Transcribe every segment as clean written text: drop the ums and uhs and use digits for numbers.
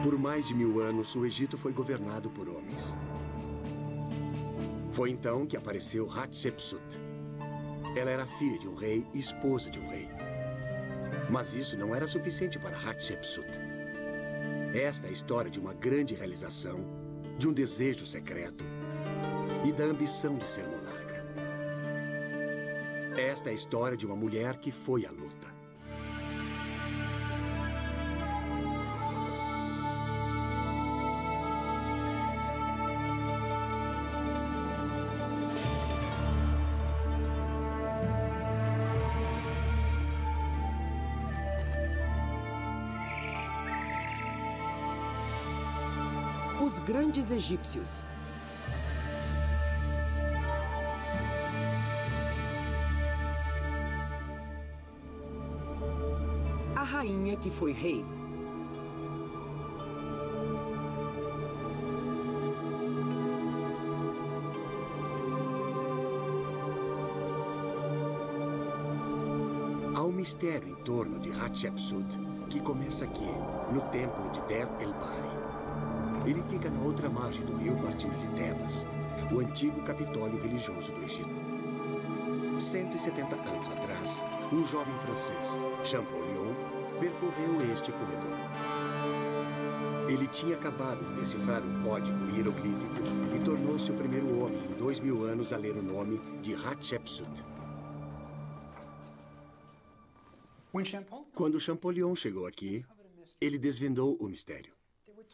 Por mais de 1000 anos, o Egito foi governado por homens. Foi então que apareceu Hatshepsut. Ela era filha de um rei e esposa de um rei. Mas isso não era suficiente para Hatshepsut. Esta é a história de uma grande realização, de um desejo secreto e da ambição de ser monarca. Esta é a história de uma mulher que foi à luta. Os grandes egípcios. A rainha que foi rei. Há um mistério em torno de Hatshepsut que começa aqui, no templo de Der el-Bahri. Ele fica na outra margem do rio partindo de Tebas, o antigo capitólio religioso do Egito. 170 anos atrás, um jovem francês, Champollion, percorreu este corredor. Ele tinha acabado de decifrar um código hieroglífico e tornou-se o primeiro homem em 2000 anos a ler o nome de Hatshepsut. Quando Champollion chegou aqui, ele desvendou o mistério.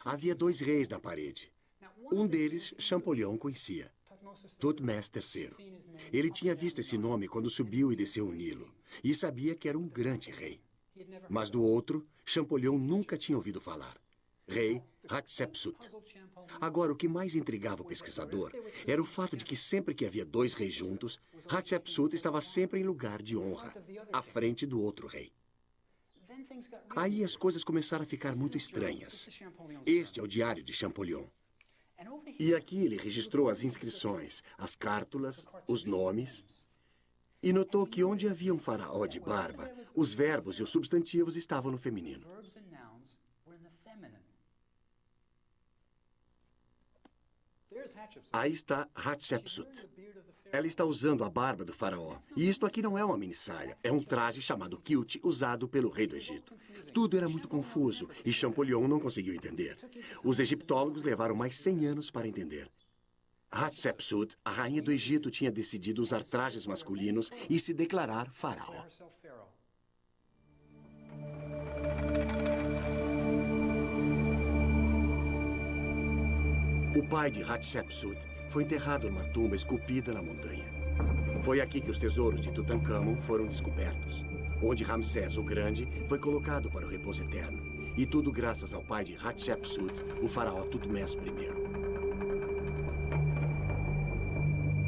Havia 2 reis na parede. Um deles, Champollion conhecia, Thutmose III. Ele tinha visto esse nome quando subiu e desceu o Nilo, e sabia que era um grande rei. Mas do outro, Champollion nunca tinha ouvido falar. Rei Hatshepsut. Agora, o que mais intrigava o pesquisador era o fato de que sempre que havia 2 reis juntos, Hatshepsut estava sempre em lugar de honra, à frente do outro rei. Aí as coisas começaram a ficar muito estranhas. Este é o diário de Champollion. E aqui ele registrou as inscrições, as cártulas, os nomes, e notou que onde havia um faraó de barba, os verbos e os substantivos estavam no feminino. Aí está Hatshepsut. Ela está usando a barba do faraó. E isto aqui não é uma minissaia. É um traje chamado kilt usado pelo rei do Egito. Tudo era muito confuso e Champollion não conseguiu entender. Os egiptólogos levaram mais 100 anos para entender. Hatshepsut, a rainha do Egito, tinha decidido usar trajes masculinos e se declarar faraó. O pai de Hatshepsut foi enterrado numa tumba esculpida na montanha. Foi aqui que os tesouros de Tutankhamon foram descobertos, onde Ramsés o Grande foi colocado para o repouso eterno. E tudo graças ao pai de Hatshepsut, o faraó Thutmose I.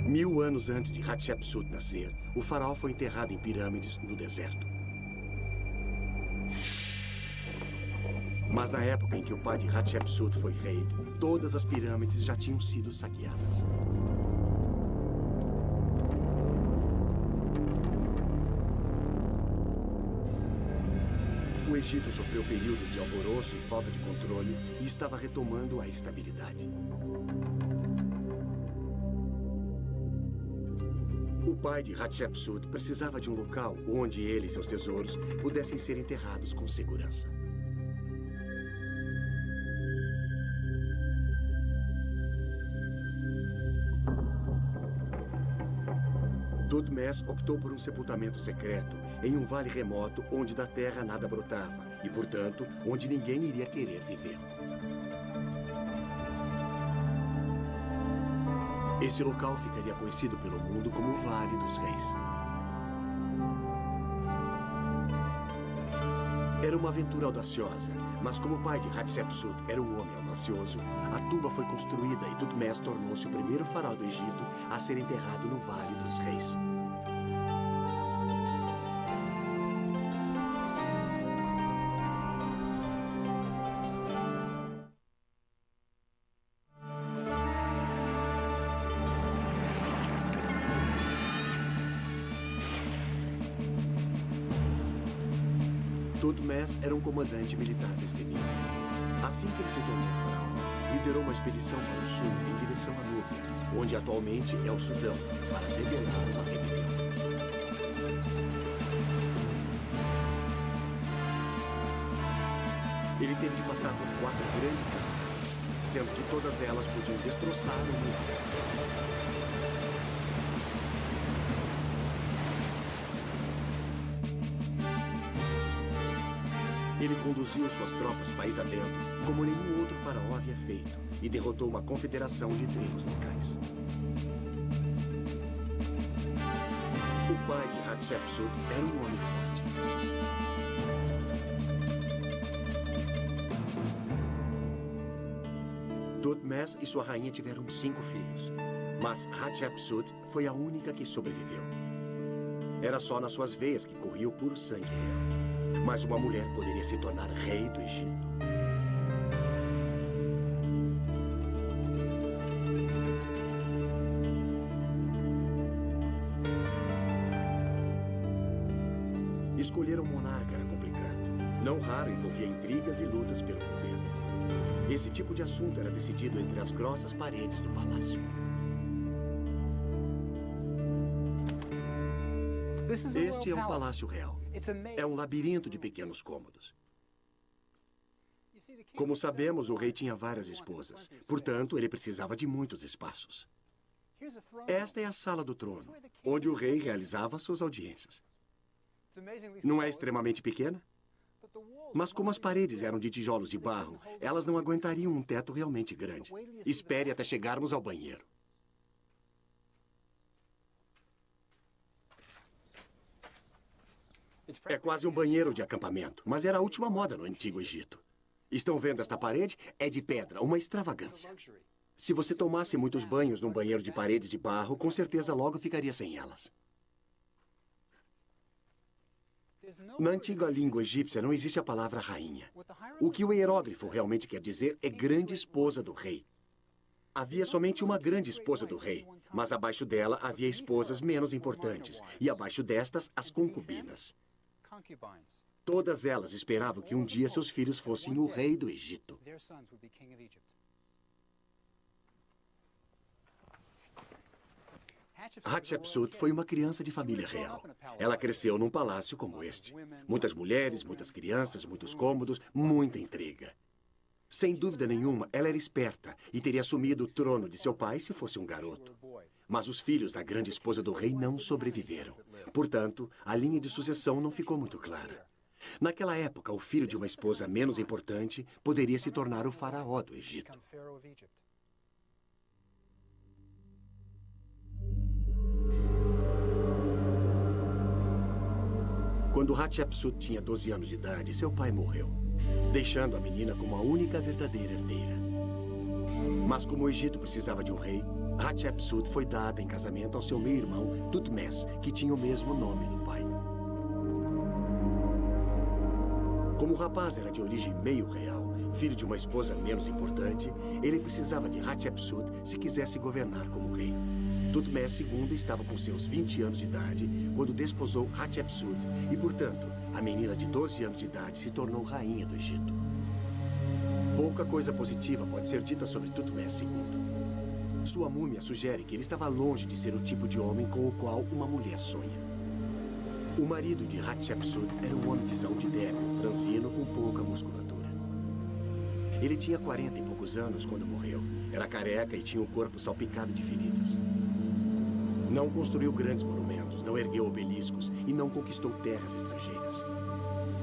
1000 anos antes de Hatshepsut nascer, o faraó foi enterrado em pirâmides no deserto. Mas na época em que o pai de Hatshepsut foi rei, todas as pirâmides já tinham sido saqueadas. O Egito sofreu períodos de alvoroço e falta de controle e estava retomando a estabilidade. O pai de Hatshepsut precisava de um local onde ele e seus tesouros pudessem ser enterrados com segurança. Thutmose optou por um sepultamento secreto em um vale remoto onde da terra nada brotava e, portanto, onde ninguém iria querer viver. Esse local ficaria conhecido pelo mundo como o Vale dos Reis. Era uma aventura audaciosa, mas como o pai de Hatshepsut era um homem audacioso, a tumba foi construída e Thutmose tornou-se o primeiro faraó do Egito a ser enterrado no Vale dos Reis. Thutmose era um comandante militar destemido. Assim que ele se tornou faraó, liderou uma expedição para o sul em direção à Núbia, onde atualmente é o Sudão, para debelar uma rebelião. Ele teve de passar por 4 grandes capitais, sendo que todas elas podiam destroçar o mundo da ação. Ele conduziu suas tropas país adentro, como nenhum outro faraó havia feito, e derrotou uma confederação de tribos locais. O pai de Hatshepsut era um homem forte. Thutmose e sua rainha tiveram 5 filhos, mas Hatshepsut foi a única que sobreviveu. Era só nas suas veias que corria o puro sangue real. Mas uma mulher poderia se tornar rei do Egito. Escolher um monarca era complicado. Não raro envolvia intrigas e lutas pelo poder. Esse tipo de assunto era decidido entre as grossas paredes do palácio. Este é um palácio real. É um labirinto de pequenos cômodos. Como sabemos, o rei tinha várias esposas. Portanto, ele precisava de muitos espaços. Esta é a sala do trono, onde o rei realizava suas audiências. Não é extremamente pequena? Mas como as paredes eram de tijolos de barro, elas não aguentariam um teto realmente grande. Espere até chegarmos ao banheiro. É quase um banheiro de acampamento, mas era a última moda no Antigo Egito. Estão vendo esta parede? É de pedra, uma extravagância. Se você tomasse muitos banhos num banheiro de paredes de barro, com certeza logo ficaria sem elas. Na antiga língua egípcia não existe a palavra rainha. O que o hierógrafo realmente quer dizer é grande esposa do rei. Havia somente uma grande esposa do rei, mas abaixo dela havia esposas menos importantes, e abaixo destas, as concubinas. Todas elas esperavam que um dia seus filhos fossem o rei do Egito. Hatshepsut foi uma criança de família real. Ela cresceu num palácio como este. Muitas mulheres, muitas crianças, muitos cômodos, muita intriga. Sem dúvida nenhuma, ela era esperta e teria assumido o trono de seu pai se fosse um garoto. Mas os filhos da grande esposa do rei não sobreviveram. Portanto, a linha de sucessão não ficou muito clara. Naquela época, o filho de uma esposa menos importante poderia se tornar o faraó do Egito. Quando Hatshepsut tinha 12 anos de idade, seu pai morreu, deixando a menina como a única verdadeira herdeira. Mas como o Egito precisava de um rei, Hatshepsut foi dada em casamento ao seu meio-irmão Thutmose, que tinha o mesmo nome do pai. Como o rapaz era de origem meio real, filho de uma esposa menos importante, ele precisava de Hatshepsut se quisesse governar como rei. Thutmose II estava com seus 20 anos de idade quando desposou Hatshepsut e, portanto, a menina de 12 anos de idade se tornou rainha do Egito. Pouca coisa positiva pode ser dita sobre Thutmose II. Sua múmia sugere que ele estava longe de ser o tipo de homem com o qual uma mulher sonha. O marido de Hatshepsut era um homem de saúde débil, franzino, com pouca musculatura. Ele tinha 40 e poucos anos quando morreu. Era careca e tinha o corpo salpicado de feridas. Não construiu grandes monumentos, não ergueu obeliscos e não conquistou terras estrangeiras.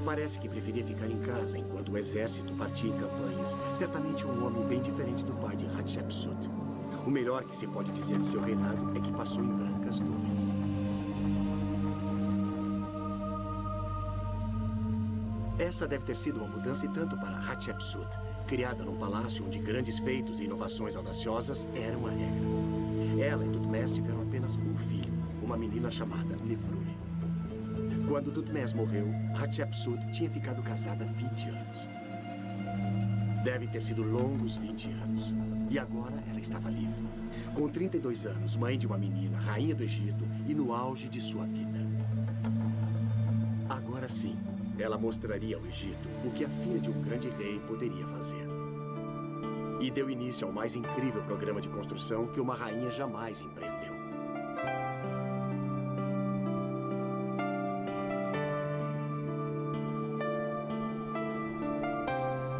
Parece que preferia ficar em casa enquanto o exército partia em campanhas. Certamente um homem bem diferente do pai de Hatshepsut. O melhor que se pode dizer de seu reinado é que passou em brancas nuvens. Essa deve ter sido uma mudança e tanto para Hatshepsut, criada num palácio onde grandes feitos e inovações audaciosas eram a regra. Ela e Thutmose tiveram apenas um filho, uma menina chamada Nefruri. Quando Thutmose morreu, Hatshepsut tinha ficado casada há 20 anos. Devem ter sido longos 20 anos. E agora ela estava livre. Com 32 anos, mãe de uma menina, rainha do Egito e no auge de sua vida. Agora sim, Ela mostraria ao Egito o que a filha de um grande rei poderia fazer. E deu início ao mais incrível programa de construção que uma rainha jamais empreendeu.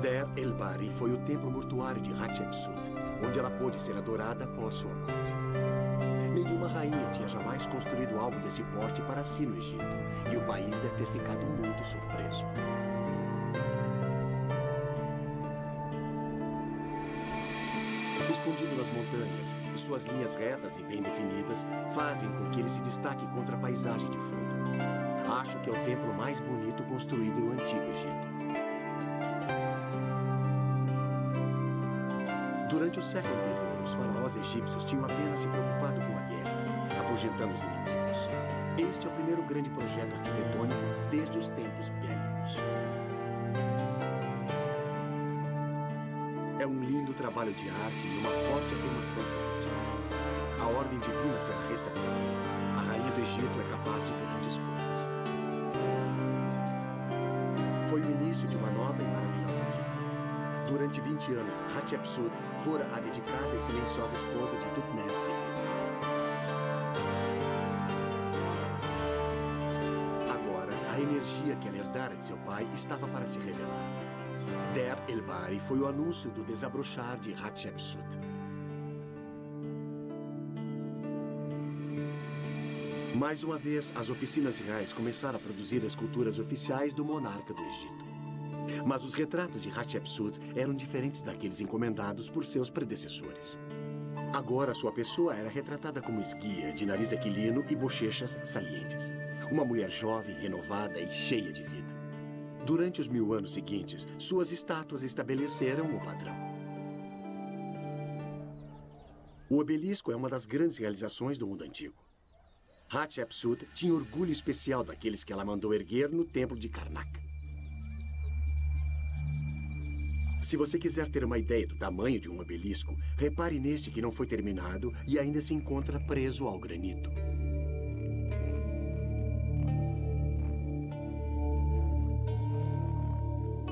Der el-Bahri foi o templo mortuário de Hatshepsut, onde ela pôde ser adorada após sua morte. Nenhuma rainha tinha jamais construído algo desse porte para si no Egito, e o país deve ter ficado muito surpreso. Escondido nas montanhas, e suas linhas retas e bem definidas fazem com que ele se destaque contra a paisagem de fundo. Acho que é o templo mais bonito construído no Antigo Egito. Durante o século anterior, os faraós egípcios tinham apenas se preocupado com a guerra, afugentando os inimigos. Este é o primeiro grande projeto arquitetônico desde os tempos bélicos. É um lindo trabalho de arte e uma forte afirmação política. A ordem divina será restabelecida. A rainha do Egito é capaz de grandes coisas. Foi o início de uma nova e maravilhosa vida. Durante 20 anos, Hatshepsut fora a dedicada e silenciosa esposa de Thutmose II. Agora, a energia que ela herdara de seu pai estava para se revelar. Der el-Bahri foi o anúncio do desabrochar de Hatshepsut. Mais uma vez, as oficinas reais começaram a produzir esculturas oficiais do monarca do Egito. Mas os retratos de Hatshepsut eram diferentes daqueles encomendados por seus predecessores. Agora, sua pessoa era retratada como esguia, de nariz aquilino e bochechas salientes. Uma mulher jovem, renovada e cheia de vida. Durante os 1000 anos seguintes, suas estátuas estabeleceram o padrão. O obelisco é uma das grandes realizações do mundo antigo. Hatshepsut tinha orgulho especial daqueles que ela mandou erguer no templo de Karnak. Se você quiser ter uma ideia do tamanho de um obelisco, repare neste que não foi terminado e ainda se encontra preso ao granito.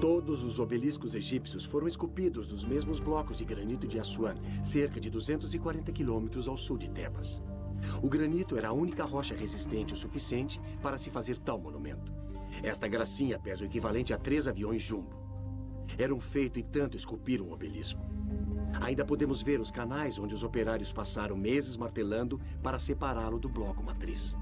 Todos os obeliscos egípcios foram esculpidos dos mesmos blocos de granito de Assuan, cerca de 240 quilômetros ao sul de Tebas. O granito era a única rocha resistente o suficiente para se fazer tal monumento. Esta gracinha pesa o equivalente a 3 aviões jumbo. Era um feito e tanto esculpir um obelisco. Ainda podemos ver os canais onde os operários passaram meses martelando para separá-lo do bloco matriz.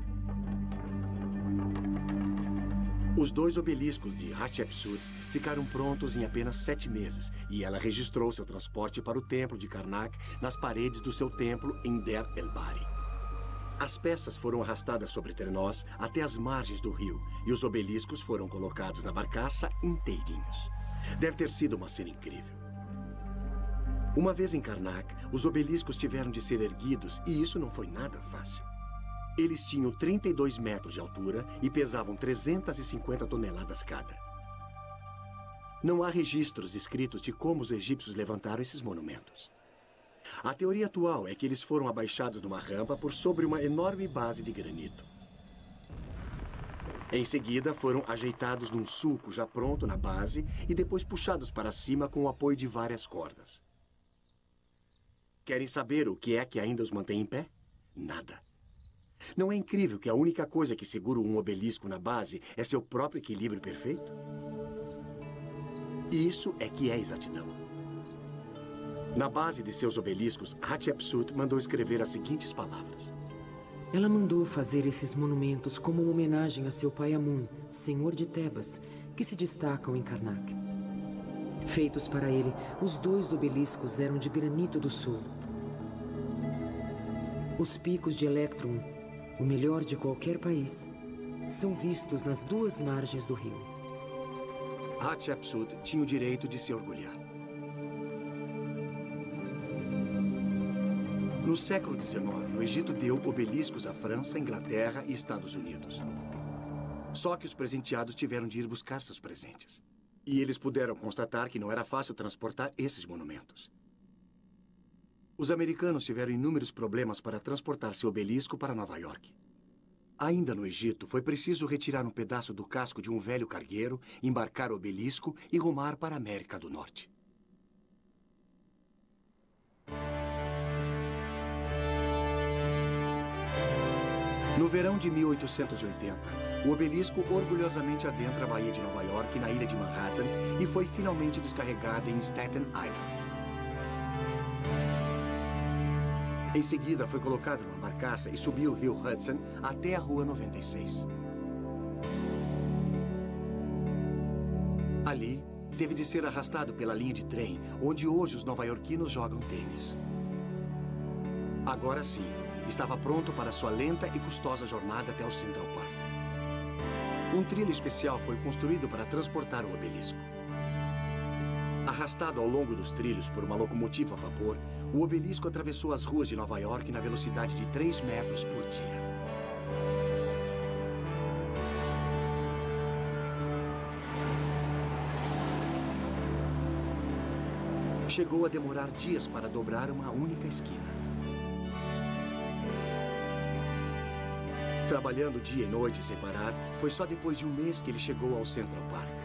Os 2 obeliscos de Hatshepsut ficaram prontos em apenas 7 meses e ela registrou seu transporte para o templo de Karnak nas paredes do seu templo em Der el-Bahri. As peças foram arrastadas sobre trenós até as margens do rio e os obeliscos foram colocados na barcaça inteirinhos. Deve ter sido uma cena incrível. Uma vez em Karnak, os obeliscos tiveram de ser erguidos e isso não foi nada fácil. Eles tinham 32 metros de altura e pesavam 350 toneladas cada. Não há registros escritos de como os egípcios levantaram esses monumentos. A teoria atual é que eles foram abaixados numa rampa por sobre uma enorme base de granito. Em seguida, foram ajeitados num sulco já pronto na base e depois puxados para cima com o apoio de várias cordas. Querem saber o que é que ainda os mantém em pé? Nada. Não é incrível que a única coisa que segura um obelisco na base é seu próprio equilíbrio perfeito? Isso é que é exatidão. Na base de seus obeliscos, Hatshepsut mandou escrever as seguintes palavras. Ela mandou fazer esses monumentos como uma homenagem a seu pai Amun, senhor de Tebas, que se destacam em Karnak. Feitos para ele, os 2 obeliscos eram de granito do sul. Os picos de Electrum, o melhor de qualquer país, são vistos nas 2 margens do rio. Hatshepsut tinha o direito de se orgulhar. No século XIX, o Egito deu obeliscos à França, Inglaterra e Estados Unidos. Só que os presenteados tiveram de ir buscar seus presentes. E eles puderam constatar que não era fácil transportar esses monumentos. Os americanos tiveram inúmeros problemas para transportar seu obelisco para Nova York. Ainda no Egito, foi preciso retirar um pedaço do casco de um velho cargueiro, embarcar o obelisco e rumar para a América do Norte. No verão de 1880, o obelisco orgulhosamente adentra a Baía de Nova York, na ilha de Manhattan, e foi finalmente descarregado em Staten Island. Em seguida, foi colocado numa barcaça e subiu o rio Hudson até a Rua 96. Ali, teve de ser arrastado pela linha de trem, onde hoje os nova-iorquinos jogam tênis. Agora sim, estava pronto para sua lenta e custosa jornada até o Central Park. Um trilho especial foi construído para transportar o obelisco. Arrastado ao longo dos trilhos por uma locomotiva a vapor, o obelisco atravessou as ruas de Nova York na velocidade de 3 metros por dia. Chegou a demorar dias para dobrar uma única esquina. Trabalhando dia e noite sem parar, foi só depois de um mês que ele chegou ao Central Park.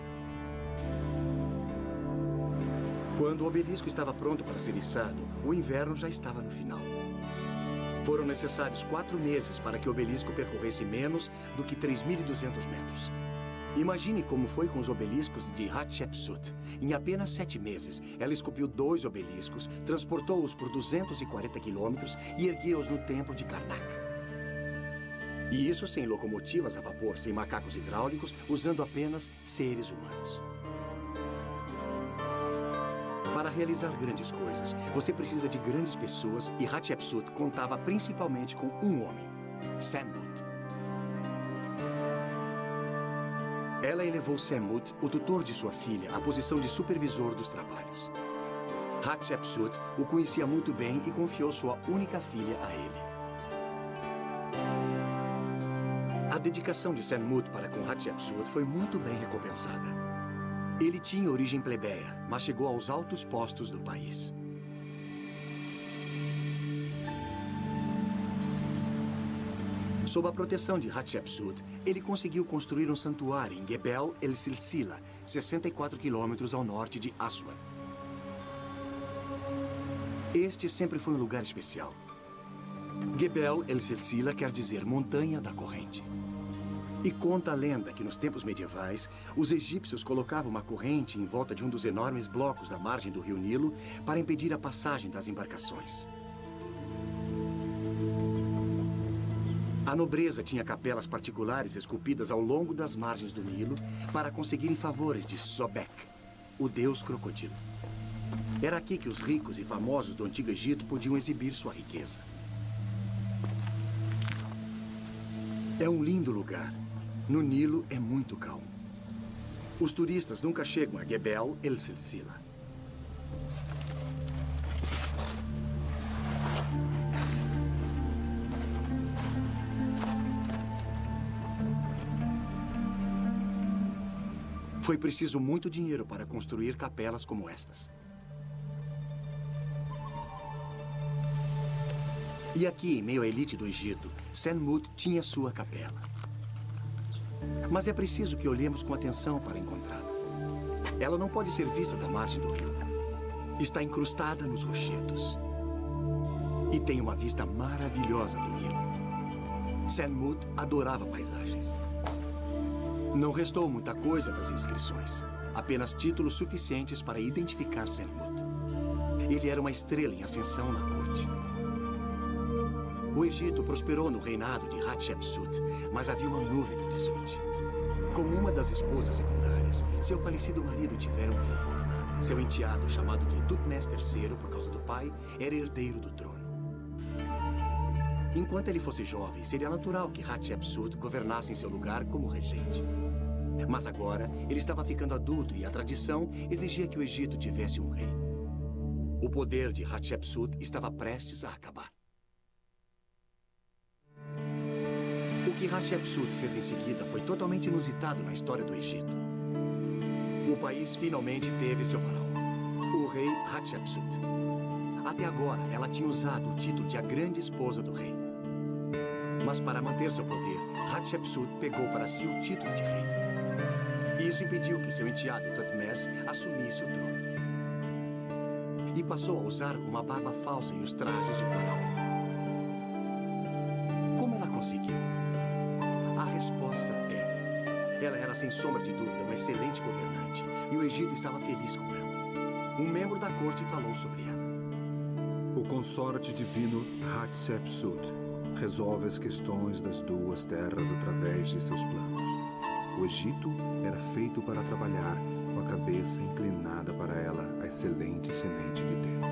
Quando o obelisco estava pronto para ser içado, o inverno já estava no final. Foram necessários 4 meses para que o obelisco percorresse menos do que 3.200 metros. Imagine como foi com os obeliscos de Hatshepsut. Em apenas 7 meses, ela esculpiu 2 obeliscos, transportou-os por 240 quilômetros e ergueu-os no templo de Karnak. E isso sem locomotivas a vapor, sem macacos hidráulicos, usando apenas seres humanos. Para realizar grandes coisas, você precisa de grandes pessoas e Hatshepsut contava principalmente com um homem, Senmut. Ela elevou Senmut, o tutor de sua filha, à posição de supervisor dos trabalhos. Hatshepsut o conhecia muito bem e confiou sua única filha a ele. A dedicação de Senmut para com Hatshepsut foi muito bem recompensada. Ele tinha origem plebeia, mas chegou aos altos postos do país. Sob a proteção de Hatshepsut, ele conseguiu construir um santuário em Gebel el-Silsila, 64 quilômetros ao norte de Aswan. Este sempre foi um lugar especial. Gebel el-Silsila quer dizer montanha da corrente. E conta a lenda que nos tempos medievais, os egípcios colocavam uma corrente em volta de um dos enormes blocos da margem do rio Nilo para impedir a passagem das embarcações. A nobreza tinha capelas particulares esculpidas ao longo das margens do Nilo para conseguirem favores de Sobek, o deus crocodilo. Era aqui que os ricos e famosos do Antigo Egito podiam exibir sua riqueza. É um lindo lugar. No Nilo é muito calmo. Os turistas nunca chegam a Gebel el-Silsila. Foi preciso muito dinheiro para construir capelas como estas. E aqui, em meio à elite do Egito, Senmut tinha sua capela. Mas é preciso que olhemos com atenção para encontrá-la. Ela não pode ser vista da margem do rio. Está incrustada nos rochedos. E tem uma vista maravilhosa do Nilo. Senmut adorava paisagens. Não restou muita coisa das inscrições. Apenas títulos suficientes para identificar Senmut. Ele era uma estrela em ascensão na corte. O Egito prosperou no reinado de Hatshepsut, mas havia uma nuvem no horizonte. Como uma das esposas secundárias, seu falecido marido tivera um filho. Seu enteado, chamado de Tutmés III por causa do pai, era herdeiro do trono. Enquanto ele fosse jovem, seria natural que Hatshepsut governasse em seu lugar como regente. Mas agora, ele estava ficando adulto e a tradição exigia que o Egito tivesse um rei. O poder de Hatshepsut estava prestes a acabar. O que Hatshepsut fez em seguida foi totalmente inusitado na história do Egito. O país finalmente teve seu faraó, o rei Hatshepsut. Até agora, ela tinha usado o título de a grande esposa do rei. Mas para manter seu poder, Hatshepsut pegou para si o título de rei. Isso impediu que seu enteado Thutmose assumisse o trono. E passou a usar uma barba falsa e os trajes de faraó. Como ela conseguiu? A resposta é: ela era, sem sombra de dúvida, uma excelente governante, e o Egito estava feliz com ela. Um membro da corte falou sobre ela. O consorte divino Hatshepsut resolve as questões das duas terras através de seus planos. O Egito era feito para trabalhar com a cabeça inclinada para ela, a excelente semente de Deus.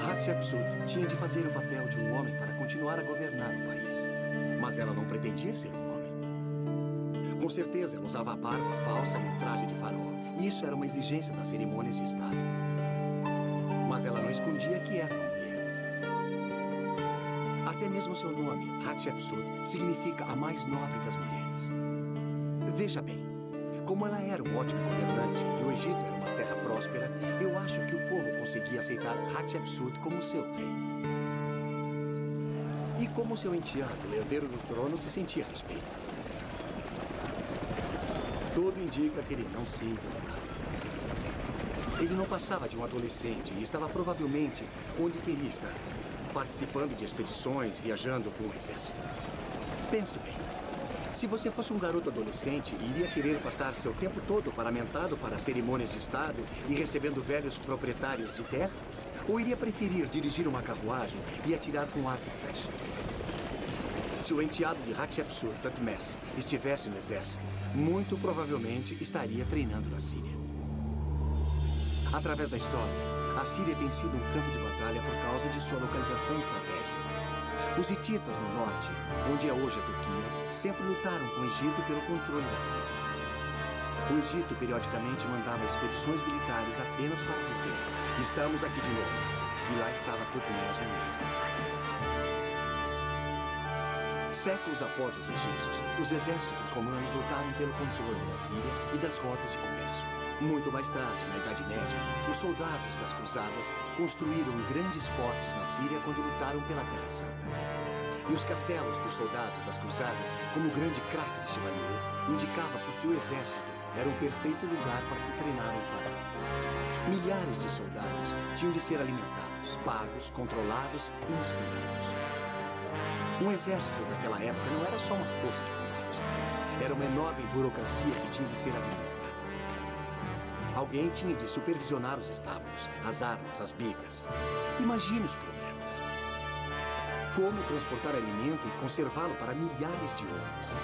Hatshepsut tinha de fazer o papel de um homem para continuar a governar o país. Mas ela não pretendia ser um homem. Com certeza, ela usava a barba falsa e o traje de faraó. Isso era uma exigência das cerimônias de Estado. Mas ela não escondia que era uma mulher. Até mesmo seu nome, Hatshepsut, significa a mais nobre das mulheres. Veja bem, como ela era um ótimo governante e o Egito era uma terra próspera, eu acho que o povo conseguia aceitar Hatshepsut como seu rei. E como seu enteado, o herdeiro do trono, se sentia a respeito. Tudo indica que ele não se importava. Ele não passava de um adolescente e estava provavelmente onde queria estar, participando de expedições, viajando com o exército. Pense bem. Se você fosse um garoto adolescente, iria querer passar seu tempo todo paramentado para cerimônias de Estado e recebendo velhos proprietários de terra? Ou iria preferir dirigir uma carruagem e atirar com arco e flecha? Se o enteado de Hatshepsut, Thutmose, estivesse no exército, muito provavelmente estaria treinando na Síria. Através da história, a Síria tem sido um campo de batalha por causa de sua localização estratégica. Os hititas no norte, onde é hoje a Turquia, sempre lutaram com o Egito pelo controle da Síria. O Egito periodicamente mandava expedições militares apenas para dizer: estamos aqui de novo. E lá estava Thutmose no meio. Séculos após os egípcios, os exércitos romanos lutaram pelo controle da Síria e das rotas de comércio. Muito mais tarde, na Idade Média, os soldados das cruzadas construíram grandes fortes na Síria quando lutaram pela Terra Santa. E os castelos dos soldados das cruzadas, como o grande craque de Chevalier, indicava porque o exército era um perfeito lugar para se treinar um faraó. Milhares de soldados tinham de ser alimentados, pagos, controlados e inspirados. Um exército daquela época não era só uma força de combate. Era uma enorme burocracia que tinha de ser administrada. Alguém tinha de supervisionar os estábulos, as armas, as bigas. Imagine os problemas. Como transportar alimento e conservá-lo para milhares de homens.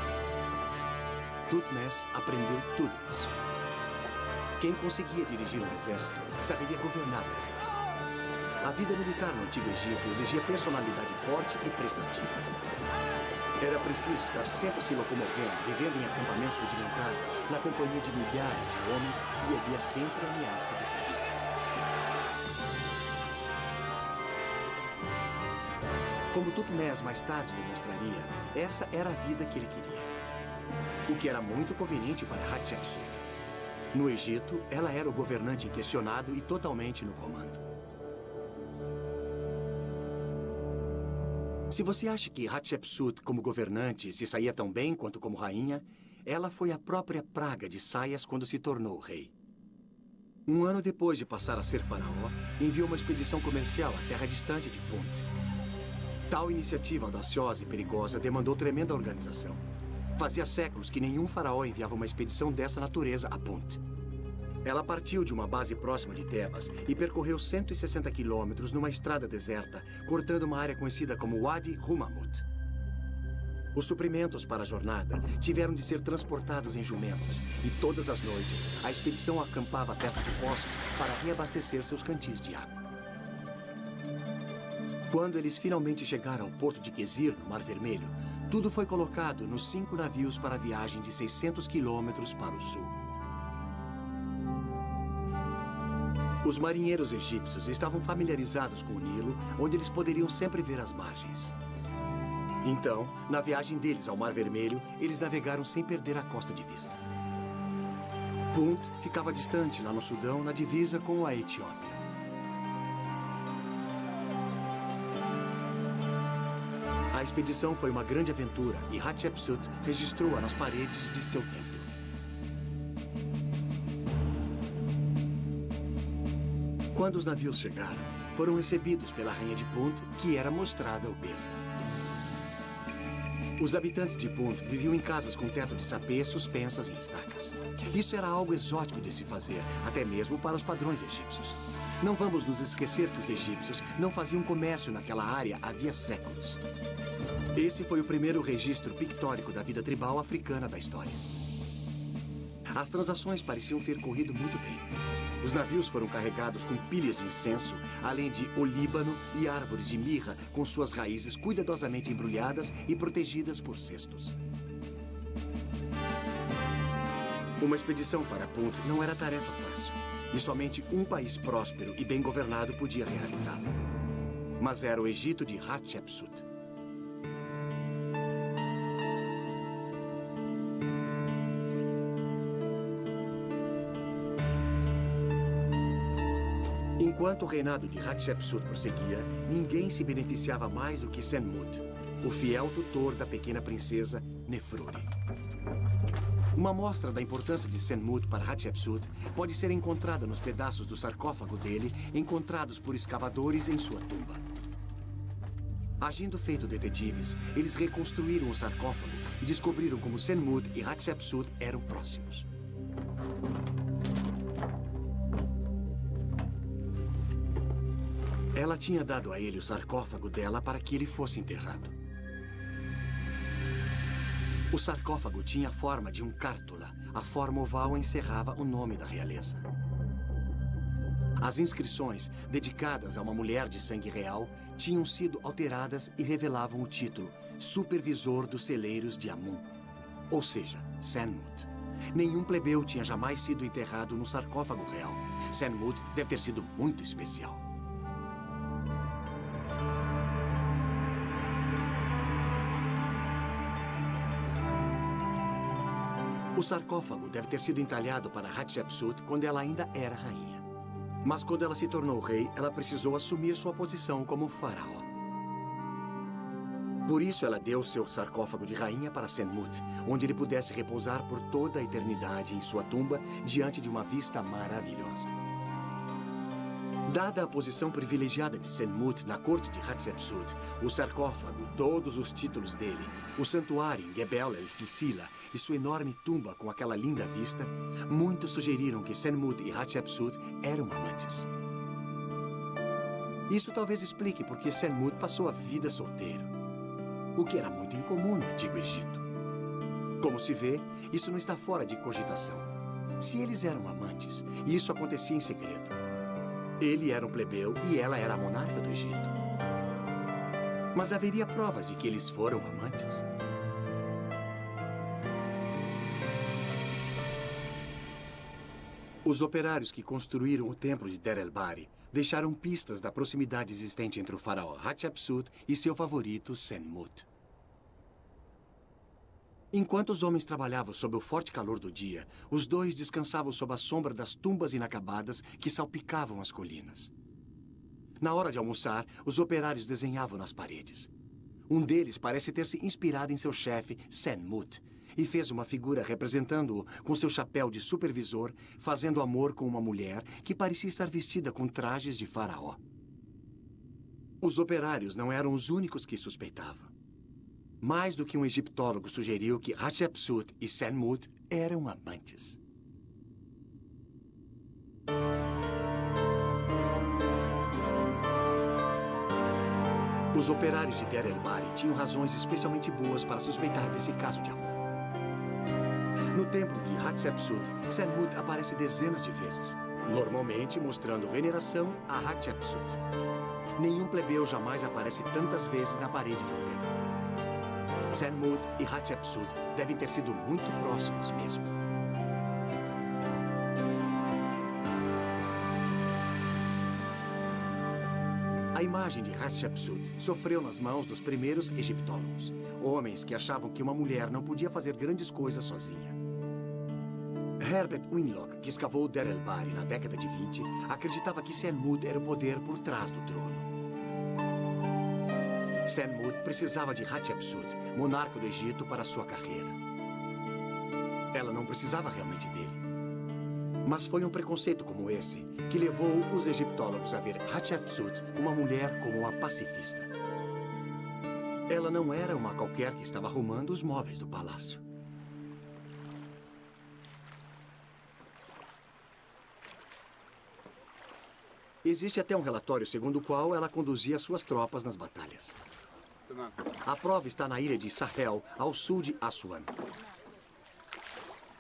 Thutmose aprendeu tudo isso. Quem conseguia dirigir um exército saberia governar o país. A vida militar no Antigo Egito exigia personalidade forte e prestativa. Era preciso estar sempre se locomovendo, vivendo em acampamentos rudimentares, na companhia de milhares de homens, e havia sempre a ameaça do perigo. Como Thutmose mais tarde demonstraria, essa era a vida que ele queria. O que era muito conveniente para Hatshepsut. No Egito, ela era o governante inquestionado e totalmente no comando. Se você acha que Hatshepsut, como governante, se saía tão bem quanto como rainha, ela foi a própria praga de saias quando se tornou rei. Um ano depois de passar a ser faraó, enviou uma expedição comercial à terra distante de Punt. Tal iniciativa audaciosa e perigosa demandou tremenda organização. Fazia séculos que nenhum faraó enviava uma expedição dessa natureza a Punt. Ela partiu de uma base próxima de Tebas e percorreu 160 quilômetros numa estrada deserta, cortando uma área conhecida como Wadi Rumamut. Os suprimentos para a jornada tiveram de ser transportados em jumentos e todas as noites a expedição acampava perto de poços para reabastecer seus cantis de água. Quando eles finalmente chegaram ao porto de Quezir, no Mar Vermelho, tudo foi colocado nos 5 navios para a viagem de 600 quilômetros para o sul. Os marinheiros egípcios estavam familiarizados com o Nilo, onde eles poderiam sempre ver as margens. Então, na viagem deles ao Mar Vermelho, eles navegaram sem perder a costa de vista. Punt ficava distante, lá no Sudão, na divisa com a Etiópia. A A expedição foi uma grande aventura e Hatshepsut registrou-a nas paredes de seu templo. Quando os navios chegaram, foram recebidos pela rainha de Punt, que era mostrada obesa. Os habitantes de Punt viviam em casas com teto de sapê suspensas em estacas. Isso era algo exótico de se fazer, até mesmo para os padrões egípcios. Não vamos nos esquecer que os egípcios não faziam comércio naquela área havia séculos. Esse foi o primeiro registro pictórico da vida tribal africana da história. As transações pareciam ter corrido muito bem. Os navios foram carregados com pilhas de incenso, além de olíbano e árvores de mirra com suas raízes cuidadosamente embrulhadas e protegidas por cestos. Uma expedição para Punt não era tarefa fácil, e somente um país próspero e bem governado podia realizá-la. Mas era o Egito de Hatshepsut. Enquanto o reinado de Hatshepsut prosseguia, ninguém se beneficiava mais do que Senmut, o fiel tutor da pequena princesa Nefruri. Uma amostra da importância de Senmut para Hatshepsut pode ser encontrada nos pedaços do sarcófago dele encontrados por escavadores em sua tumba. Agindo feito detetives, eles reconstruíram o sarcófago e descobriram como Senmut e Hatshepsut eram próximos. Ela tinha dado a ele o sarcófago dela para que ele fosse enterrado. O sarcófago tinha a forma de um cártula. A forma oval encerrava o nome da realeza. As inscrições, dedicadas a uma mulher de sangue real, tinham sido alteradas e revelavam o título Supervisor dos Celeiros de Amun, ou seja, Senmut. Nenhum plebeu tinha jamais sido enterrado no sarcófago real. Senmut deve ter sido muito especial. O sarcófago deve ter sido entalhado para Hatshepsut quando ela ainda era rainha. Mas quando ela se tornou rei, ela precisou assumir sua posição como faraó. Por isso ela deu seu sarcófago de rainha para Senmut, onde ele pudesse repousar por toda a eternidade em sua tumba diante de uma vista maravilhosa. Dada a posição privilegiada de Senmut na corte de Hatshepsut, o sarcófago, todos os títulos dele, o santuário em Gebel el-Sisila e sua enorme tumba com aquela linda vista, muitos sugeriram que Senmut e Hatshepsut eram amantes. Isso talvez explique por que Senmut passou a vida solteiro, o que era muito incomum no Antigo Egito. Como se vê, isso não está fora de cogitação. Se eles eram amantes, e isso acontecia em segredo, ele era um plebeu e ela era a monarca do Egito. Mas haveria provas de que eles foram amantes? Os operários que construíram o templo de Der el-Bahri deixaram pistas da proximidade existente entre o faraó Hatshepsut e seu favorito Senmut. Enquanto os homens trabalhavam sob o forte calor do dia, os dois descansavam sob a sombra das tumbas inacabadas que salpicavam as colinas. Na hora de almoçar, os operários desenhavam nas paredes. Um deles parece ter se inspirado em seu chefe, Senmut, e fez uma figura representando-o com seu chapéu de supervisor, fazendo amor com uma mulher que parecia estar vestida com trajes de faraó. Os operários não eram os únicos que suspeitavam. Mais do que um egiptólogo sugeriu que Hatshepsut e Senmut eram amantes. Os operários de Der el-Bahri tinham razões especialmente boas para suspeitar desse caso de amor. No templo de Hatshepsut, Senmut aparece dezenas de vezes, normalmente mostrando veneração a Hatshepsut. Nenhum plebeu jamais aparece tantas vezes na parede de um templo. Senmut e Hatshepsut devem ter sido muito próximos mesmo. A imagem de Hatshepsut sofreu nas mãos dos primeiros egiptólogos, homens que achavam que uma mulher não podia fazer grandes coisas sozinha. Herbert Winlock, que escavou Der el-Bahri na década de 20, acreditava que Senmut era o poder por trás do trono. Senmut precisava de Hatshepsut, monarca do Egito, para sua carreira. Ela não precisava realmente dele. Mas foi um preconceito como esse que levou os egiptólogos a ver Hatshepsut, uma mulher, como uma pacifista. Ela não era uma qualquer que estava arrumando os móveis do palácio. Existe até um relatório segundo o qual ela conduzia suas tropas nas batalhas. A prova está na ilha de Sahel, ao sul de Aswan.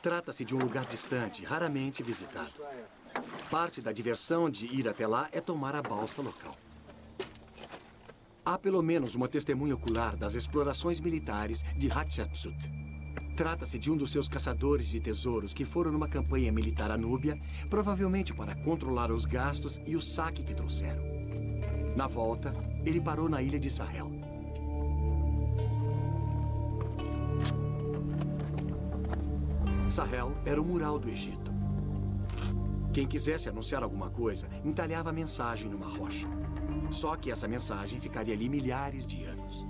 Trata-se de um lugar distante, raramente visitado. Parte da diversão de ir até lá é tomar a balsa local. Há pelo menos uma testemunha ocular das explorações militares de Hatshepsut. Trata-se de um dos seus caçadores de tesouros que foram numa campanha militar à Núbia, provavelmente para controlar os gastos e o saque que trouxeram. Na volta, ele parou na ilha de Sahel. Sahel era o mural do Egito. Quem quisesse anunciar alguma coisa, entalhava a mensagem numa rocha. Só que essa mensagem ficaria ali milhares de anos.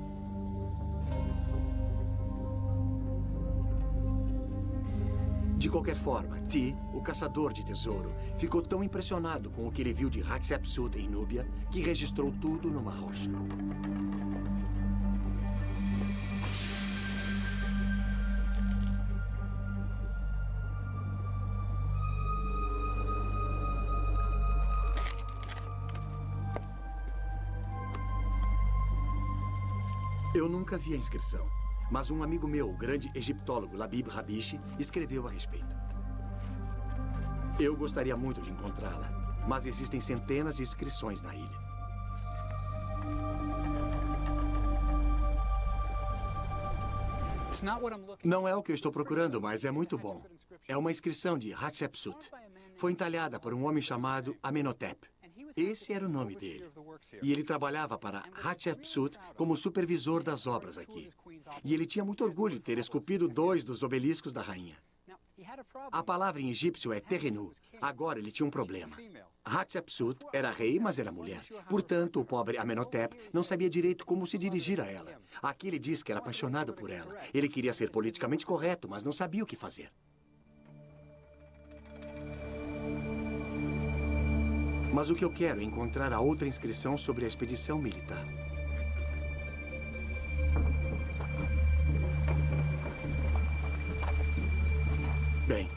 De qualquer forma, Ti, o caçador de tesouro, ficou tão impressionado com o que ele viu de Hatshepsut em Núbia que registrou tudo numa rocha. Eu nunca vi a inscrição, mas um amigo meu, o grande egiptólogo Labib Rabishi, escreveu a respeito. Eu gostaria muito de encontrá-la, mas existem centenas de inscrições na ilha. Não é o que eu estou procurando, mas é muito bom. É uma inscrição de Hatshepsut. Foi entalhada por um homem chamado Amenhotep. Esse era o nome dele. E ele trabalhava para Hatshepsut como supervisor das obras aqui. E ele tinha muito orgulho de ter esculpido 2 dos obeliscos da rainha. A palavra em egípcio é terrenu. Agora ele tinha um problema. Hatshepsut era rei, mas era mulher. Portanto, o pobre Amenhotep não sabia direito como se dirigir a ela. Aqui ele diz que era apaixonado por ela. Ele queria ser politicamente correto, mas não sabia o que fazer. Mas o que eu quero é encontrar a outra inscrição sobre a expedição militar. Bem,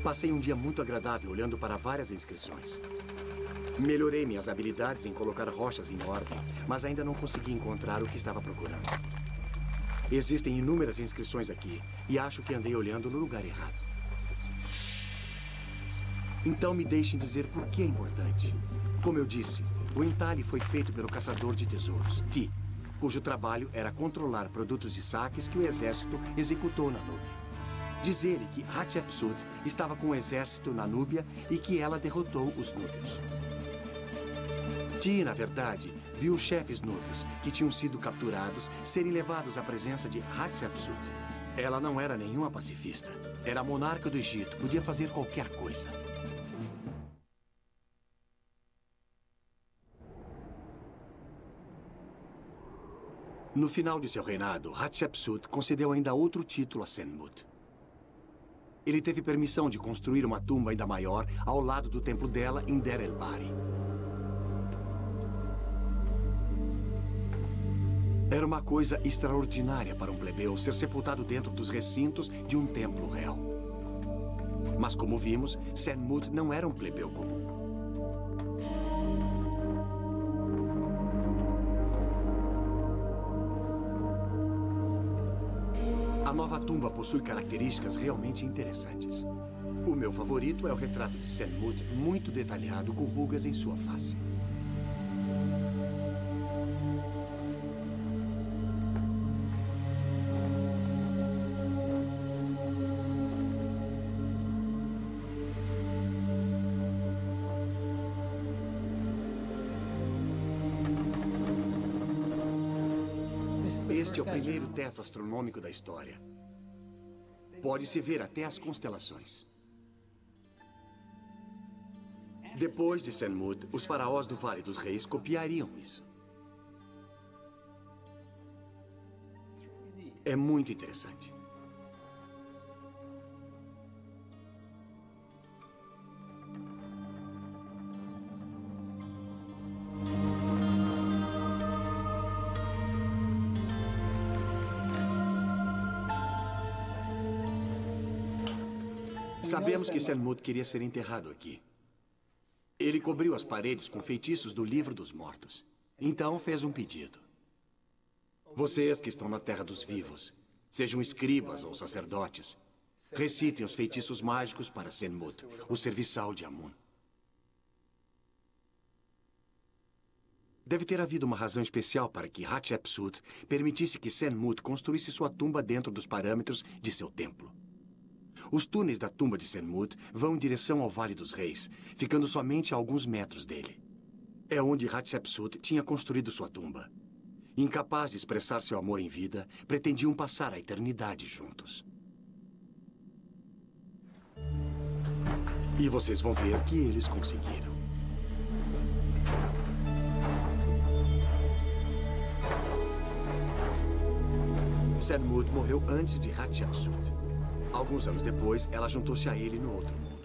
passei um dia muito agradável olhando para várias inscrições. Melhorei minhas habilidades em colocar rochas em ordem, mas ainda não consegui encontrar o que estava procurando. Existem inúmeras inscrições aqui, e acho que andei olhando no lugar errado. Então me deixem dizer por que é importante. Como eu disse, o entalhe foi feito pelo caçador de tesouros, Ti, cujo trabalho era controlar produtos de saques que o exército executou na Núbia. Diz ele que Hatshepsut estava com o exército na Núbia e que ela derrotou os núbios. Ti, na verdade, viu os chefes núbios, que tinham sido capturados, serem levados à presença de Hatshepsut. Ela não era nenhuma pacifista. Era a monarca do Egito, podia fazer qualquer coisa. No final de seu reinado, Hatshepsut concedeu ainda outro título a Senmut. Ele teve permissão de construir uma tumba ainda maior ao lado do templo dela em Der el-Bahri. Era uma coisa extraordinária para um plebeu ser sepultado dentro dos recintos de um templo real. Mas, como vimos, Senmut não era um plebeu comum. A nova tumba possui características realmente interessantes. O meu favorito é o retrato de Senmut, muito detalhado, com rugas em sua face. Este é o primeiro teto astronômico da história. Pode-se ver até as constelações. Depois de Senmut, os faraós do Vale dos Reis copiariam isso. É muito interessante. Sabemos que Senmut queria ser enterrado aqui. Ele cobriu as paredes com feitiços do Livro dos Mortos. Então fez um pedido. Vocês que estão na Terra dos Vivos, sejam escribas ou sacerdotes, recitem os feitiços mágicos para Senmut, o serviçal de Amun. Deve ter havido uma razão especial para que Hatshepsut permitisse que Senmut construísse sua tumba dentro dos parâmetros de seu templo. Os túneis da tumba de Senmut vão em direção ao Vale dos Reis, ficando somente a alguns metros dele. É onde Hatshepsut tinha construído sua tumba. Incapaz de expressar seu amor em vida, pretendiam passar a eternidade juntos. E vocês vão ver que eles conseguiram. Senmut morreu antes de Hatshepsut. Alguns anos depois, ela juntou-se a ele no outro mundo.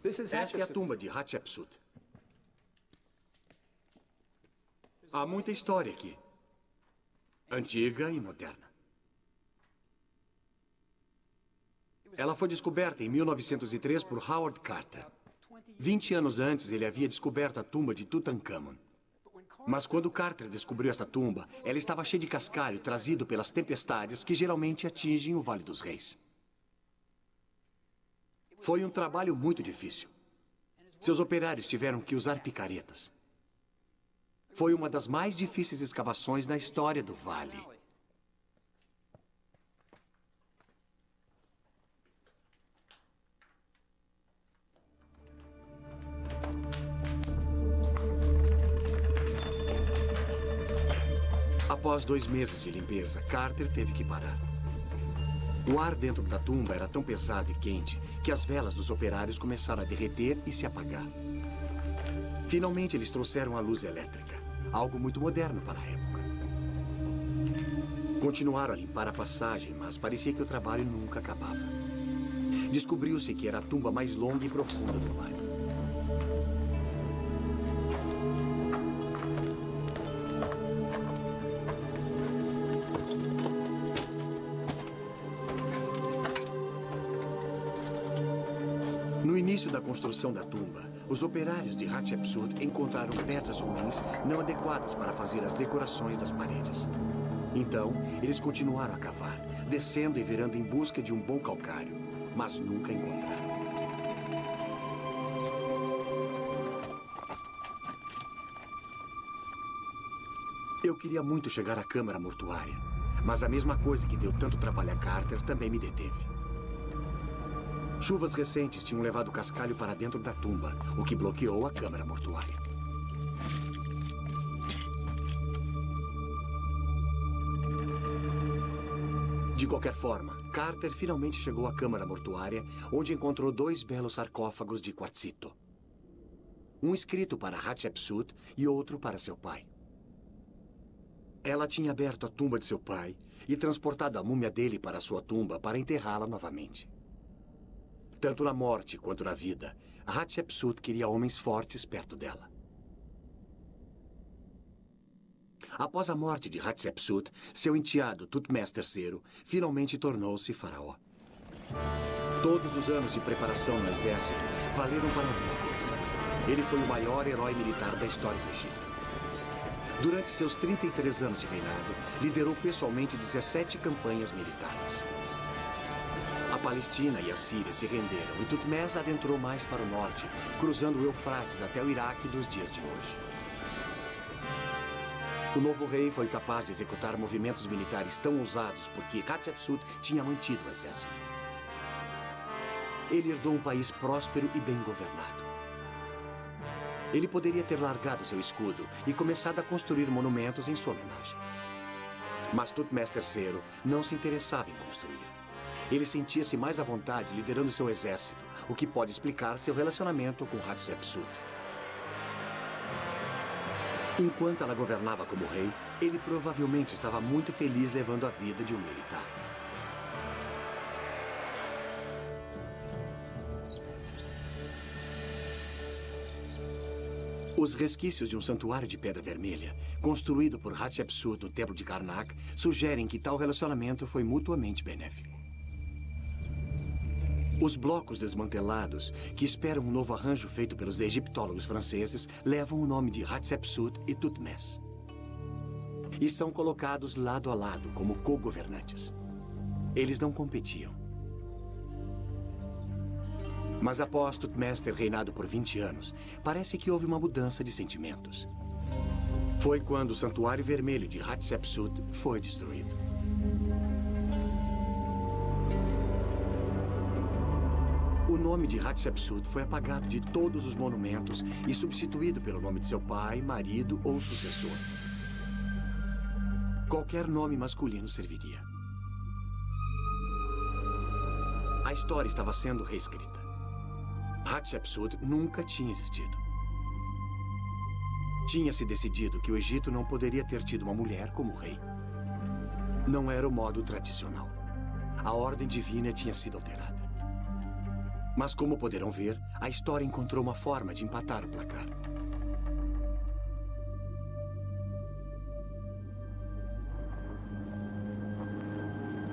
Esta é a tumba de Hatshepsut. Há muita história aqui. Antiga e moderna. Ela foi descoberta em 1903 por Howard Carter. 20 anos antes, ele havia descoberto a tumba de Tutankhamon. Mas quando Carter descobriu esta tumba, ela estava cheia de cascalho trazido pelas tempestades que geralmente atingem o Vale dos Reis. Foi um trabalho muito difícil. Seus operários tiveram que usar picaretas. Foi uma das mais difíceis escavações na história do vale. Após 2 meses de limpeza, Carter teve que parar. O ar dentro da tumba era tão pesado e quente que as velas dos operários começaram a derreter e se apagar. Finalmente, eles trouxeram a luz elétrica, algo muito moderno para a época. Continuaram a limpar a passagem, mas parecia que o trabalho nunca acabava. Descobriu-se que era a tumba mais longa e profunda do vale. No início da construção da tumba, os operários de Hatshepsut encontraram pedras ruins não adequadas para fazer as decorações das paredes. Então, eles continuaram a cavar, descendo e virando em busca de um bom calcário, mas nunca encontraram. Eu queria muito chegar à câmara mortuária, mas a mesma coisa que deu tanto trabalho a Carter também me deteve. Chuvas recentes tinham levado o cascalho para dentro da tumba, o que bloqueou a câmara mortuária. De qualquer forma, Carter finalmente chegou à câmara mortuária, onde encontrou 2 belos sarcófagos de quartzito. Um escrito para Hatshepsut e outro para seu pai. Ela tinha aberto a tumba de seu pai e transportado a múmia dele para sua tumba para enterrá-la novamente. Tanto na morte quanto na vida, Hatshepsut queria homens fortes perto dela. Após a morte de Hatshepsut, seu enteado, Thutmose III, finalmente tornou-se faraó. Todos os anos de preparação no exército valeram para alguma coisa. Ele foi o maior herói militar da história do Egito. Durante seus 33 anos de reinado, liderou pessoalmente 17 campanhas militares. A Palestina e a Síria se renderam e Thutmose adentrou mais para o norte, cruzando o Eufrates até o Iraque dos dias de hoje. O novo rei foi capaz de executar movimentos militares tão ousados porque Hatshepsut tinha mantido o exército. Ele herdou um país próspero e bem governado. Ele poderia ter largado seu escudo e começado a construir monumentos em sua homenagem. Mas Thutmose III não se interessava em construir. Ele sentia-se mais à vontade liderando seu exército, o que pode explicar seu relacionamento com Hatshepsut. Enquanto ela governava como rei, ele provavelmente estava muito feliz levando a vida de um militar. Os resquícios de um santuário de pedra vermelha, construído por Hatshepsut no Templo de Karnak, sugerem que tal relacionamento foi mutuamente benéfico. Os blocos desmantelados, que esperam um novo arranjo feito pelos egiptólogos franceses, levam o nome de Hatshepsut e Thutmose. E são colocados lado a lado como co-governantes. Eles não competiam. Mas após Thutmose ter reinado por 20 anos, parece que houve uma mudança de sentimentos. Foi quando o Santuário Vermelho de Hatshepsut foi destruído. O nome de Hatshepsut foi apagado de todos os monumentos e substituído pelo nome de seu pai, marido ou sucessor. Qualquer nome masculino serviria. A história estava sendo reescrita. Hatshepsut nunca tinha existido. Tinha-se decidido que o Egito não poderia ter tido uma mulher como rei. Não era o modo tradicional. A ordem divina tinha sido alterada. Mas, como poderão ver, a história encontrou uma forma de empatar o placar.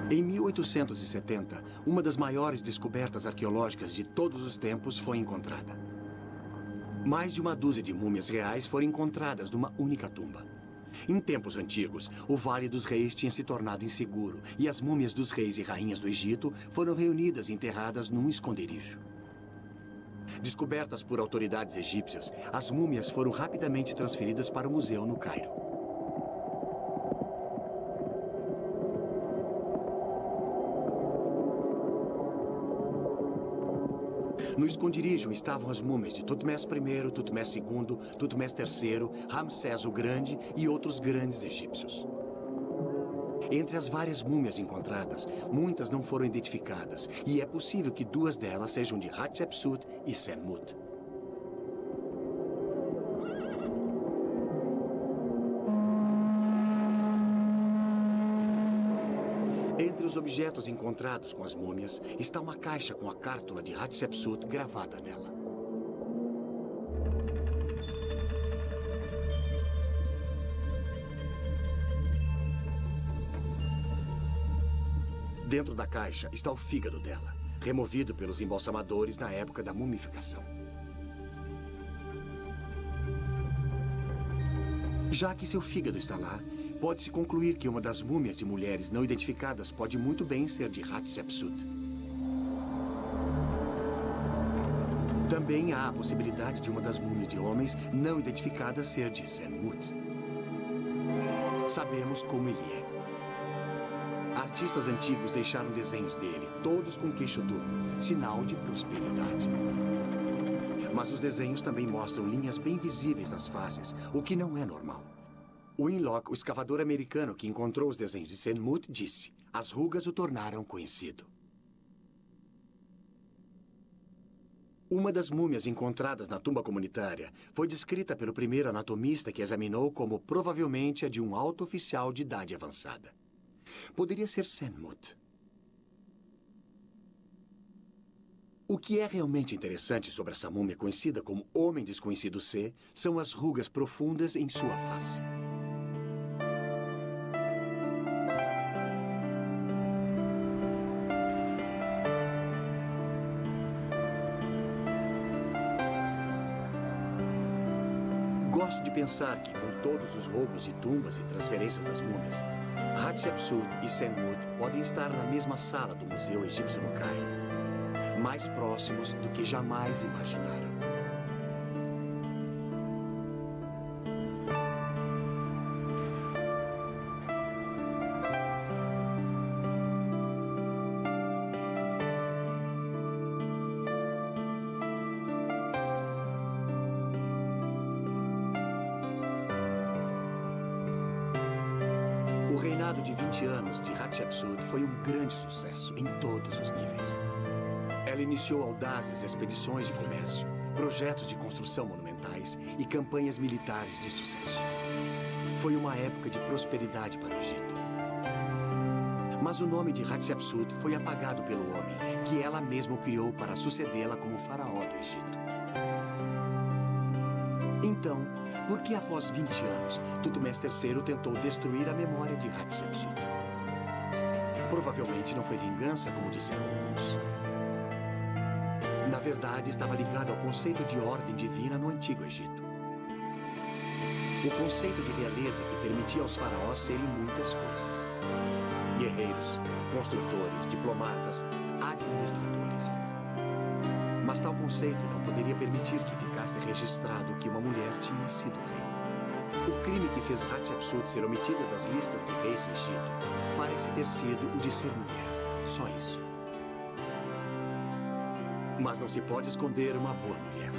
Em 1870, uma das maiores descobertas arqueológicas de todos os tempos foi encontrada. Mais de uma dúzia de múmias reais foram encontradas numa única tumba. Em tempos antigos, o Vale dos Reis tinha se tornado inseguro e as múmias dos reis e rainhas do Egito foram reunidas e enterradas num esconderijo. Descobertas por autoridades egípcias, as múmias foram rapidamente transferidas para o museu no Cairo. No esconderijo estavam as múmias de Thutmose I, Thutmose II, Thutmose III, Ramsés o Grande e outros grandes egípcios. Entre as várias múmias encontradas, muitas não foram identificadas, e é possível que duas delas sejam de Hatshepsut e Senmut. Entre os objetos encontrados com as múmias, está uma caixa com a cártula de Hatshepsut gravada nela. Dentro da caixa está o fígado dela, removido pelos embalsamadores na época da mumificação. Já que seu fígado está lá, pode-se concluir que uma das múmias de mulheres não identificadas pode muito bem ser de Hatshepsut. Também há a possibilidade de uma das múmias de homens não identificadas ser de Senmut. Sabemos como ele é. Artistas antigos deixaram desenhos dele, todos com queixo duplo, sinal de prosperidade. Mas os desenhos também mostram linhas bem visíveis nas faces, o que não é normal. Winlock, o escavador americano que encontrou os desenhos de Senmut, disse: as rugas o tornaram conhecido. Uma das múmias encontradas na tumba comunitária foi descrita pelo primeiro anatomista que examinou como provavelmente a de um alto oficial de idade avançada. Poderia ser Senmut. O que é realmente interessante sobre essa múmia conhecida como Homem Desconhecido C são as rugas profundas em sua face. Gosto de pensar que, com todos os roubos de tumbas e transferências das múmias, Hatshepsut e Senmut podem estar na mesma sala do Museu Egípcio no Cairo, mais próximos do que jamais imaginaram. O reinado de 20 anos de Hatshepsut foi um grande sucesso em todos os níveis. Ela iniciou audazes expedições de comércio, projetos de construção monumentais e campanhas militares de sucesso. Foi uma época de prosperidade para o Egito. Mas o nome de Hatshepsut foi apagado pelo homem que ela mesma criou para sucedê-la como faraó do Egito. Então, por que após 20 anos, Tutmés III tentou destruir a memória de Hatshepsut? Provavelmente não foi vingança, como disseram alguns. Na verdade, estava ligado ao conceito de ordem divina no Antigo Egito. O conceito de realeza que permitia aos faraós serem muitas coisas. Guerreiros, construtores, diplomatas, administradores. Mas tal conceito não poderia permitir que ficasse registrado que uma mulher tinha sido rei. O crime que fez Hatshepsut ser omitida das listas de reis do Egito parece ter sido o de ser mulher. Só isso. Mas não se pode esconder uma boa mulher.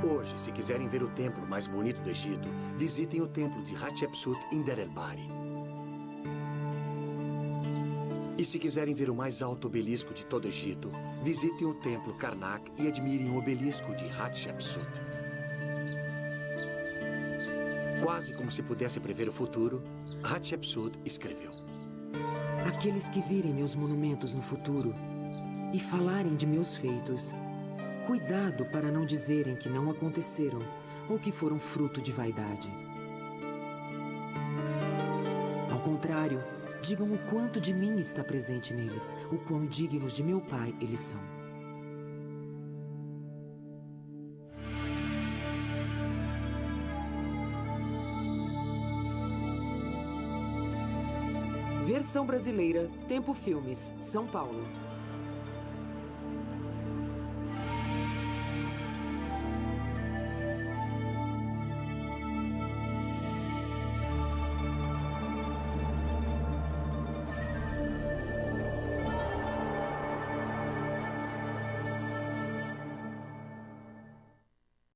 Hoje, se quiserem ver o templo mais bonito do Egito, visitem o templo de Hatshepsut em Deir el-Bahri. E se quiserem ver o mais alto obelisco de todo o Egito, visitem o templo Karnak e admirem o obelisco de Hatshepsut. Quase como se pudesse prever o futuro, Hatshepsut escreveu: Aqueles que virem meus monumentos no futuro e falarem de meus feitos, cuidado para não dizerem que não aconteceram ou que foram fruto de vaidade. Ao contrário, digam o quanto de mim está presente neles, o quão dignos de meu pai eles são. Versão brasileira, Tempo Filmes, São Paulo.